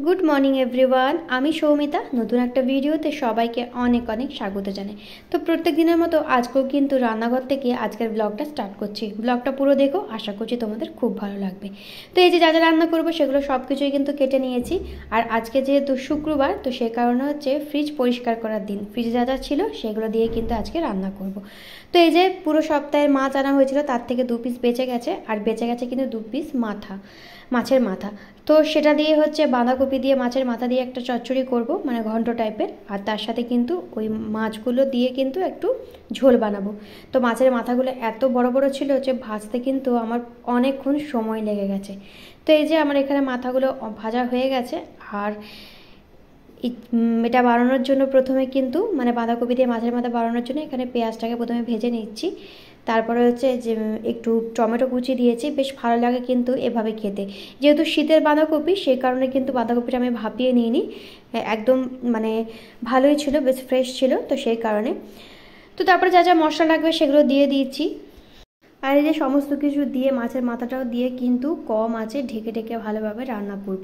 Good morning everyone, আমি সৌমিতা। নতুন একটা ভিডিওতে সবাইকে অনেক অনেক স্বাগত জানাই। তো প্রত্যেক দিনের মতো আজকেও কিন্তু রান্নাঘর থেকে আজকের ব্লগটা স্টার্ট করছি। ব্লগটা পুরো দেখো, আশা করছি তোমাদের খুব ভালো লাগবে। তো এই যে যা যা রান্না করবো সেগুলো সব কিছুই কিন্তু কেটে নিয়েছি। আর আজকে যেহেতু শুক্রবার, তো সে কারণে হচ্ছে ফ্রিজ পরিষ্কার করার দিন। ফ্রিজে যা যা ছিল সেগুলো দিয়ে কিন্তু আজকে রান্না করব। তো এই যে পুরো সপ্তাহে মাছ আনা হয়েছিল, তার থেকে 2 পিস বেঁচে গেছে। আর বেঁচে গেছে কিন্তু 2 পিস মাছের মাথা। তো সেটা দিয়ে হচ্ছে বাঁধাকপি দিয়ে মাছের মাথা দিয়ে একটা চচ্চড়ি করব, মানে ঘন্ট টাইপের। আর তার সাথে কিন্তু ওই মাছগুলো দিয়ে কিন্তু একটু ঝোল বানাবো। তো মাছের মাথাগুলো এত বড় বড় ছিল যে ভাজতে কিন্তু আমার অনেকক্ষণ সময় লেগে গেছে। তো এই যে আমার এখানে মাথাগুলো ভাজা হয়ে গেছে। আর এটা বানানোর জন্য প্রথমে কিন্তু মানে বাঁধাকপি দিয়ে মাছের মাথা বানানোর জন্য এখানে পেঁয়াজটাকে প্রথমে ভেজে নিচ্ছি। তারপরে হচ্ছে যে একটু টমেটো কুচি দিয়েছি, বেশ ভালো লাগে কিন্তু এভাবে খেতে। যেহেতু শীতের বাঁধাকপি, সেই কারণে কিন্তু বাঁধাকপিটা আমি ভাপিয়ে নিইনি, একদম মানে ভালোই ছিল, বেশ ফ্রেশ ছিল, তো সেই কারণে। তো তারপরে যা যা মশলা লাগবে সেগুলো দিয়ে দিয়েছি। আর এই যে সমস্ত কিছু দিয়ে মাছের মাথাটাও দিয়ে কিন্তু কম আঁচে ঢেকে ঢেকে ভালোভাবে রান্না করব।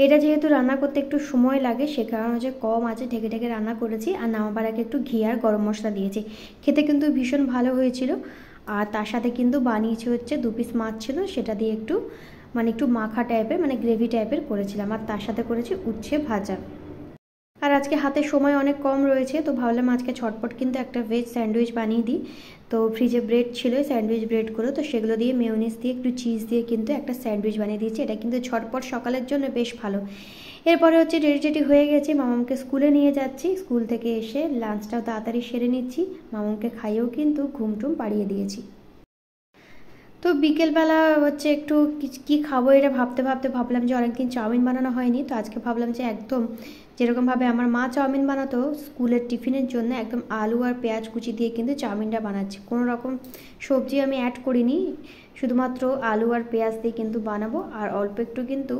এটা যেহেতু রান্না করতে একটু সময় লাগে, সে কারণে হচ্ছে কম আঁচে ঢেকে ঢেকে রান্না করেছি। আর নামাবার আগে একটু ঘি আর গরম মশলা দিয়েছি। খেতে কিন্তু ভীষণ ভালো হয়েছিল। আর তার সাথে কিন্তু বানিয়েছি হচ্ছে 2 পিস মাছ ছিল, সেটা দিয়ে একটু মানে একটু মাখা টাইপের, মানে গ্রেভি টাইপের করেছিলাম। আর তার সাথে করেছি উচ্ছে ভাজা। আর আজকে হাতে সময় অনেক কম রয়েছে, তো ভাবলাম আজকে ছটপট কিন্তু একটা ভেজ স্যান্ডউইচ বানিয়ে দিই। তো ফ্রিজে ব্রেড ছিল, স্যান্ডউইচ ব্রেডগুলো, তো সেগুলো দিয়ে মেয়োনিজ দিয়ে একটু চিজ দিয়ে কিন্তু একটা স্যান্ডউইচ বানিয়ে দিয়েছি। এটা কিন্তু ঝটপট সকালের জন্য বেশ ভালো। এরপরে হচ্ছে রেডি হয়ে গেছি, মামামকে স্কুলে নিয়ে যাচ্ছি। স্কুল থেকে এসে লাঞ্চটাও তাড়াতাড়ি সেরে নিচ্ছি। মামামকে খাইয়েও কিন্তু ঘুমটুম পাড়িয়ে দিয়েছি। তো বিকেলবেলা হচ্ছে একটু কী খাবো এটা ভাবতে ভাবতে ভাবলাম যে অনেকদিন চাউমিন বানানো হয়নি। তো আজকে ভাবলাম যে একদম যেরকমভাবে আমার মা চাউমিন বানাতো স্কুলের টিফিনের জন্য, একদম আলু আর পেঁয়াজ কুচি দিয়ে কিন্তু চাউমিনটা বানাচ্ছি। কোনো রকম সবজি আমি অ্যাড করিনি, শুধুমাত্র আলু আর পেঁয়াজ দিয়ে কিন্তু বানাবো। আর অল্প একটু কিন্তু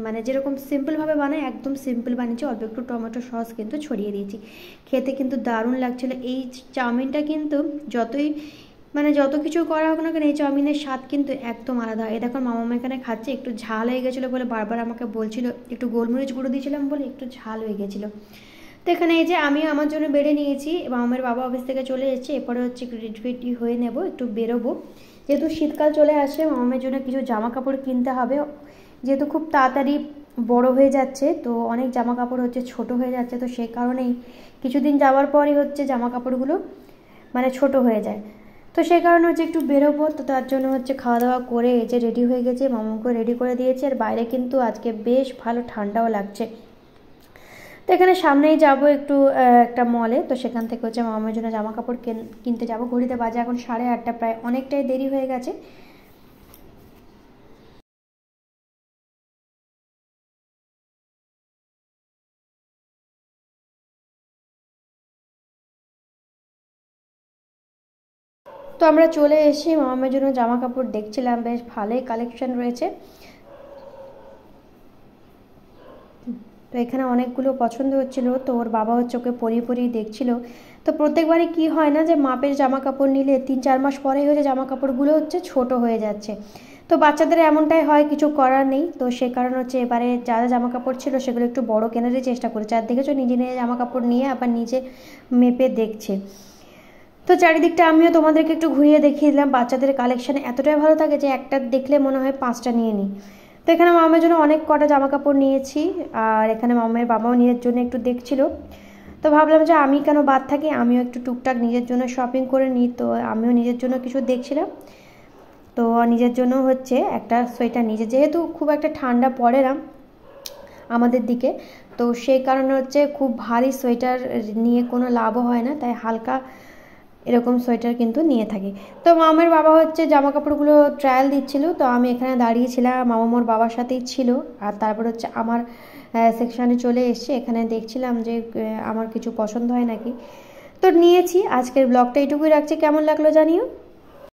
মানে যেরকম সিম্পলভাবে বানাই একদম সিম্পল বানিয়েছি, অল্প একটু টমেটো সস কিন্তু ছড়িয়ে দিয়েছি। খেতে কিন্তু দারুণ লাগছিলো। এই চাউমিনটা কিন্তু যত কিছু করা হোক না কেন, এই চাউমিনের স্বাদ কিন্তু একদম আলাদা। এই দেখো মামা এখানে খাচ্ছে, একটু ঝাল হয়ে গেছিলো বলে বারবার আমাকে বলছিল, একটু গোলমরিচ গুঁড়ো দিয়েছিলাম বলে একটু ঝাল হয়ে গেছিলো। তো এখানে এই যে আমি আমার জন্য বেড়ে নিয়েছি। মামার বাবা অফিস থেকে চলে এসেছে, এরপরে হচ্ছে একটু রেডি হয়ে নেব, একটু বেরোবো। যেহেতু শীতকাল চলে আসে, মামার জন্য কিছু জামা কাপড় কিনতে হবে। যেহেতু খুব তাড়াতাড়ি বড় হয়ে যাচ্ছে, তো অনেক জামা কাপড় হচ্ছে ছোট হয়ে যাচ্ছে, তো সেই কারণেই কিছুদিন যাওয়ার পরই হচ্ছে জামা কাপড়গুলো মানে ছোট হয়ে যায়। তো সেই কারণে হচ্ছে একটু বেরোবো। তো তার জন্য হচ্ছে খাওয়া দাওয়া করে এই যে রেডি হয়ে গেছে, মামাকে রেডি করে দিয়েছে। আর বাইরে কিন্তু আজকে বেশ ভালো ঠান্ডাও লাগছে। তো এখানে সামনেই যাব একটু একটা মলে, তো সেখান থেকে হচ্ছে মামার জন্য জামা কাপড় কিনতে যাব। ঘড়িতে বাজে এখন 8:30, প্রায় অনেকটাই দেরি হয়ে গেছে। তো আমরা চলে এসে মামার জন্য জামা কাপড় দেখছিলাম, বেশ ভালোই কালেকশন রয়েছে। তো এখানে অনেকগুলো পছন্দ হচ্ছিল, তো ওর বাবা হচ্ছে ওকে পরিয়ে দেখছিল। তো প্রত্যেকবারই কি হয় না যে মাপের জামা কাপড় নিলে 3-4 মাস পরেই হচ্ছে জামা কাপড়গুলো হচ্ছে ছোট হয়ে যাচ্ছে। তো বাচ্চাদের এমনটাই হয়, কিছু করার নেই। তো সে কারণে হচ্ছে এবারে যা যা জামা কাপড় ছিল সেগুলো একটু বড় কেনারই চেষ্টা করেছে। আর দেখেছো নিজে নিজে জামা কাপড় নিয়ে আবার নিজে মেপে দেখছে। তো চারিদিকটা আমিও তোমাদেরকে একটু ঘুরিয়ে দেখিয়ে দিলাম। বাচ্চাদের কালেকশান এতটাই ভালো থাকে যে একটা দেখলে মনে হয় 5টা নিয়ে নিই। তো এখানে মামের জন্য অনেক কটা জামা কাপড় নিয়েছি। আর এখানে মামের বাবাও নিজের জন্য একটু দেখছিল। তো ভাবলাম যে আমি কেন বাদ থাকি, আমিও একটু টুকটাক নিজের জন্য শপিং করে নিই। তো আমিও নিজের জন্য কিছু দেখছিলাম। তো নিজের জন্য হচ্ছে একটা সোয়েটার নিয়েছে, যেহেতু খুব একটা ঠান্ডা পড়ে না আমাদের দিকে, তো সেই কারণে হচ্ছে খুব ভারী সোয়েটার নিয়ে কোনো লাভও হয় না, তাই হালকা এরকম সোয়েটার কিন্তু নিয়ে থাকি। তো মামার বাবা হচ্ছে জামা কাপড়গুলো ট্রায়াল দিচ্ছিল, তো আমি এখানে দাঁড়িয়েছিলাম, মামা মোর বাবার সাথেই ছিল। আর তারপর হচ্ছে আমার সেকশানে চলে এসে এখানে দেখছিলাম যে আমার কিছু পছন্দ হয় নাকি। তো নিয়েছি। আজকের ব্লগটা এইটুকুই রাখছি, কেমন লাগলো জানিও।